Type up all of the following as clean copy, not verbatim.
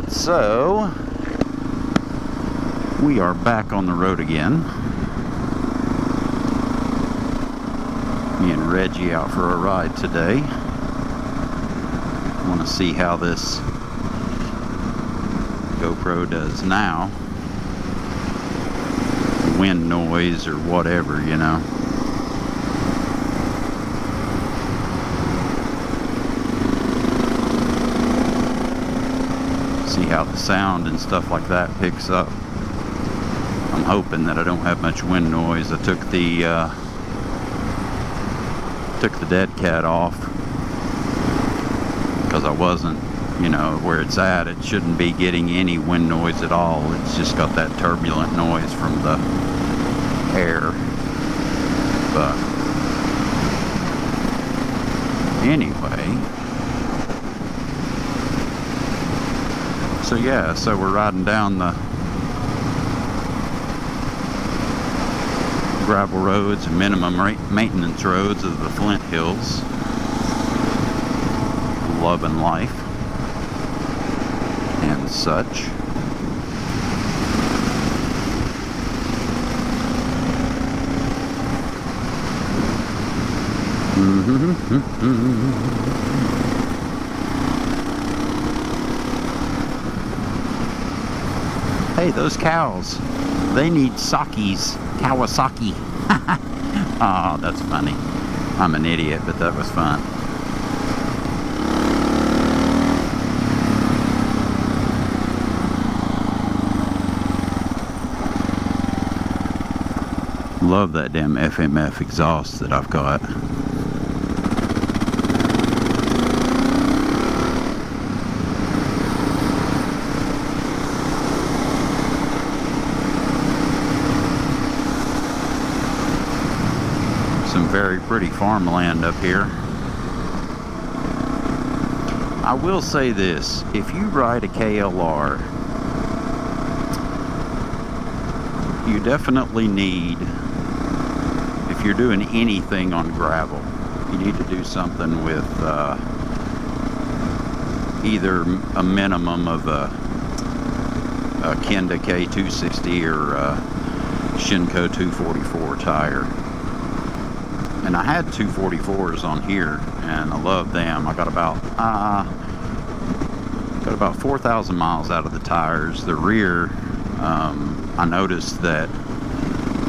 Alright, so we are back on the road again. Me and Reggie out for a ride today. Want to see how this GoPro does now. Wind noise or whatever, you know. See how the sound and stuff like that picks up. I'm hoping that I don't have much wind noise. I took the dead cat off because I wasn't, you know, where it's at, it shouldn't be getting any wind noise at all. It's just got that turbulent noise from the air. But anyway, so yeah, so we're riding down the gravel roads and minimum maintenance roads of the Flint Hills. Loving life and such. Hey, those cows, they need Sakis, Kawasaki. Oh, that's funny. I'm an idiot, but that was fun. Love that damn FMF exhaust that I've got. Some very pretty farmland up here. I will say this, if you ride a KLR, you definitely need, if you're doing anything on gravel, you need to do something with either a minimum of a Kenda K260 or a Shinko 244 tire. And I had 244s on here, and I love them. I got about 4,000 miles out of the tires. The rear, I noticed that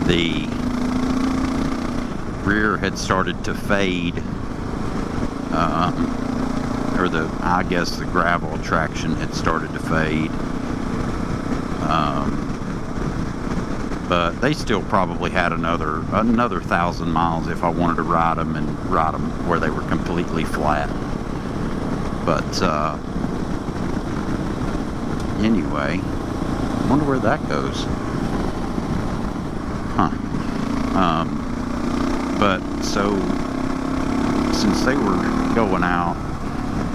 the rear had started to fade, or I guess the gravel traction had started to fade. But they still probably had another 1,000 miles if I wanted to ride them where they were completely flat. But anyway, I wonder where that goes. Huh. But so since they were going out,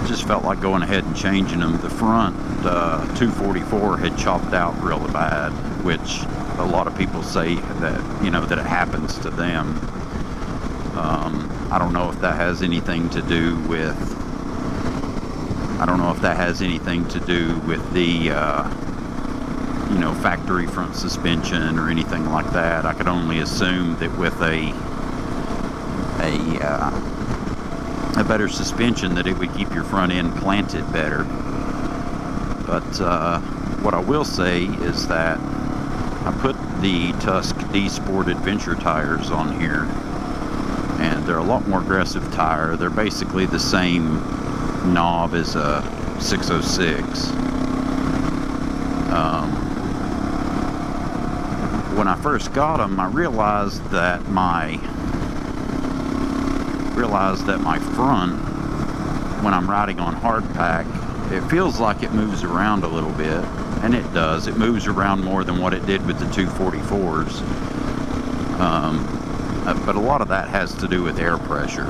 just felt like going ahead and changing them. The front 244 had chopped out really bad, which a lot of people say that, you know, that it happens to them. I don't know if that has anything to do with, the you know, factory front suspension or anything like that. I could only assume that with a better suspension that it would keep your front end planted better. But what I will say is that I put the Tusk D-Sport Adventure tires on here, and they're a lot more aggressive tire. They're basically the same knob as a 606. When I first got them, I realized that my front, when I'm riding on hardpack, it feels like it moves around a little bit, and it does. It moves around more than what it did with the 244s. But a lot of that has to do with air pressure.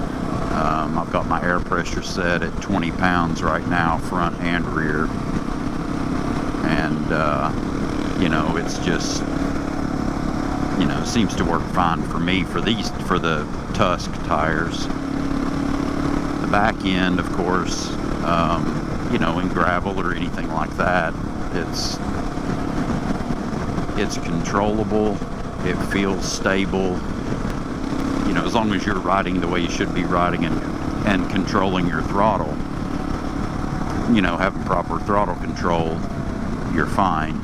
I've got my air pressure set at 20 pounds right now, front and rear. And, you know, it's just, you know, seems to work fine for me for the Tusk tires. The back end, of course, you know, in gravel or anything like that. It's controllable. It feels stable. You know, as long as you're riding the way you should be riding and controlling your throttle, you know, having proper throttle control, you're fine.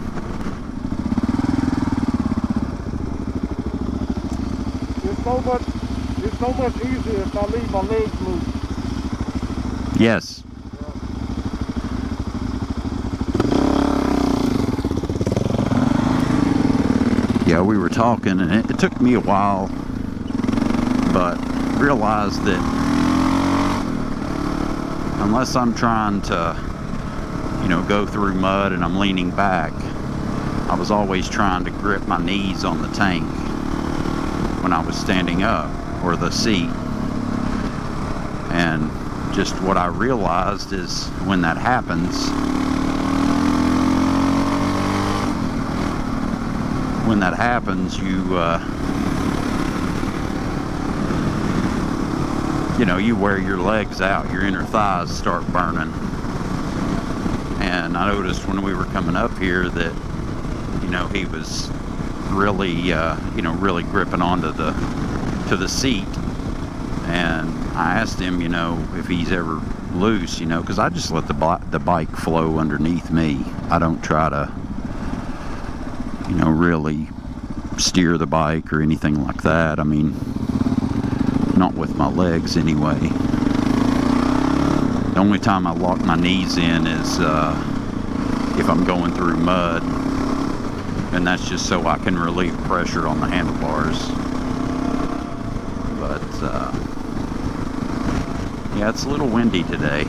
It's so much easier if I leave my legs loose. Yes. Yeah, we were talking, and it took me a while, but realized that unless I'm trying to, you know, go through mud and I'm leaning back, I was always trying to grip my knees on the tank when I was standing up, or the seat. And just what I realized is when that happens, you know, you wear your legs out, your inner thighs start burning. And I noticed when we were coming up here that, you know, he was really, you know, really gripping onto the seat. And I asked him, you know, if he's ever loose, you know, because I just let the bike flow underneath me. I don't try to, you know, really steer the bike or anything like that. I mean, not with my legs anyway. The only time I lock my knees in is if I'm going through mud, and that's just so I can relieve pressure on the handlebars. But yeah, it's a little windy today.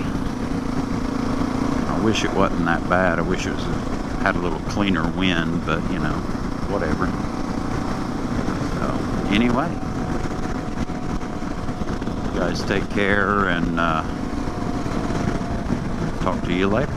I wish it wasn't that bad. I wish it had a little cleaner wind, but you know, whatever. So anyway, you guys take care, and talk to you later.